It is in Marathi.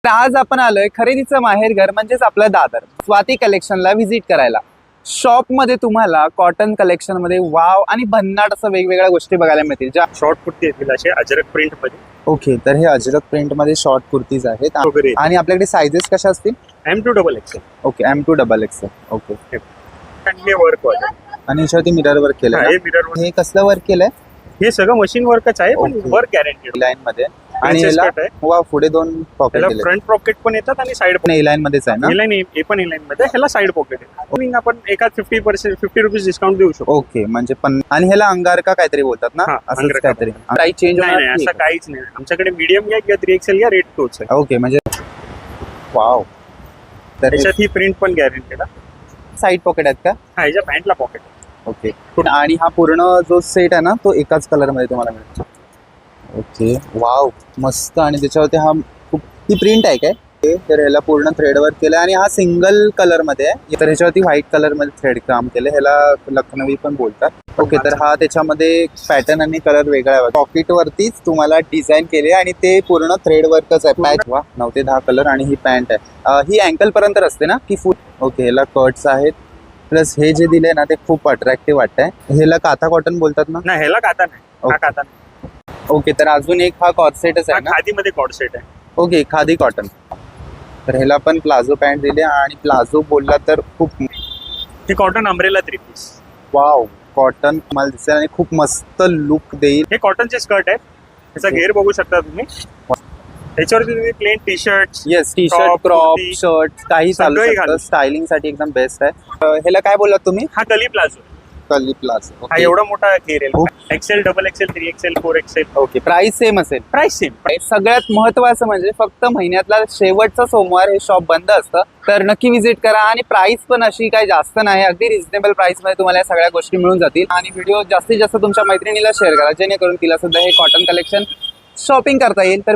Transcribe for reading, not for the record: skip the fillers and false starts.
तर आज आपण आलोय खरेदीचं माहेरघर म्हणजेच आपलं दादर स्वाती कलेक्शनला व्हिजिट करायला. शॉप मध्ये तुम्हाला कॉटन कलेक्शन मध्ये वाव आणि भन्नाट असं वेगवेगळ्या गोष्टी बघायला मिळतील ज्या शॉर्ट कुर्ती येतील असे अजरक प्रिंट मध्ये. ओके, तर हे अजरक प्रिंट मध्ये शॉर्ट कुर्तीज आहेत वगैरे. आणि आपल्याकडे साइजेस कशा असतील? M2XXL. Okay, M2XXL. ओके, आणि हे वर्क वाले. आणि याच्यावरती मिरर वर्क केलंय हे ना? मिरर हे कसलं वर्क केलंय? हे सगळं मशीन वर्कच आहे पण Okay. Work guaranteed. लाईन मध्ये आणि Princess याला cut आहे. वा पुढे दोन पॉकेट ह्याला दिले. फ्रंट पॉकेट पण येतात आणि साइड ए लाईन मध्येच आहे ना? लाईन हे पण लाईन मध्ये ह्याला साइड पॉकेट आहे. आपण एका 50% ₹50 डिस्काउंट देऊ शकतो. ओके, म्हणजे पण आणि ह्याला अंगार का काहीतरी बोलतात ना? हा, असंच अंगारका. काहीतरी प्राइस चेंज नाही नाही असं काहीच नाही. आमच्याकडे मीडियम घ्या किंवा 3XL घ्या, रेट तोच आहे. ओके, म्हणजे वाव. तर त्याच्यात ही प्रिंट पण गॅरंटेड आहे. साइड पॉकेट आहेत का? हा ह्याच्या पॅन्टला पॉकेट आहे. ओके, आणि हा पूर्ण जो सेट आहे ना तो एकाच कलर मध्ये तुम्हाला मिळतो. ओके, वाव, मस्त. आणि त्याच्यावरती हा खूप ती प्रिंट आहे काय? तर ह्याला पूर्ण थ्रेड वर्क केलं आणि हा सिंगल कलर मध्ये आहे. तर ह्याच्यावरती व्हाईट कलर मध्ये थ्रेड काम केलं. ह्याला लखनवी पण बोलतात. ओके, तर हा त्याच्यामध्ये पॅटर्न आणि कलर वेगळा आहे. पॉकेट वरतीच तुम्हाला डिझाईन केले आणि ते पूर्ण थ्रेड वर्कच आहे. पॅच वा 9 ते 10 कलर आणि ही पॅन्ट आहे. ही अँकल पर्यंत असते ना की फुल? ओके, ह्याला कट्स आहेत. प्लस हे जे दिले ना ते खूप अट्रॅक्टिव्ह वाटतंय. ह्याला काथा कॉटन बोलतात ना? नाही ह्याला काता नाही. हा Okay. काता नाही. ओके, तर अजून एक हा कॉर्सेटच हा आहे ना? खादीमध्ये कॉर्ड सेट आहे. Okay, khadi cotton. तर ह्याला पण प्लाझो पॅन्ट दिले आणि प्लाझो बोलला तर खूप हे cotton umbrella 3 piece. Wow, cotton मला दिसेल आणि खूप मस्त लुक देईल. हे कॉटनचे स्कर्ट आहे. त्याचा घेर बघू शकता तुम्ही. त्याच्यावरती तुम्ही plain T shirt, yes, T shirt, Crop, crop kurti, shirt काही चालू सगळंही शकतं. घालू. स्टायलिंग साठी एकदम बेस्ट आहे. ह्याला काय बोललात तुम्ही? हा कली प्लाझो. कली प्लाझो. हा एवढा मोठा घेर आहे. हो. XL, XXL, 3XL, 4XL. Okay, price same असेल. Price same. सगळ्यात महत्वाचं म्हणजे फक्त महिन्यातला शेवटचा सोमवार हे शॉप बंद असतं. तर नक्की व्हिजिट करा. आणि प्राइस पण अशी काही जास्त नाही, अगदी रिझनेबल प्राइस मध्ये तुम्हाला या सगळ्या गोष्टी मिळून जातील. आणि व्हिडिओ जास्तीत जास्त तुमच्या मैत्रिणीला शेअर करा जेणेकरून तिला सुद्धा हे कॉटन कलेक्शन शॉपिंग करता येईल. तर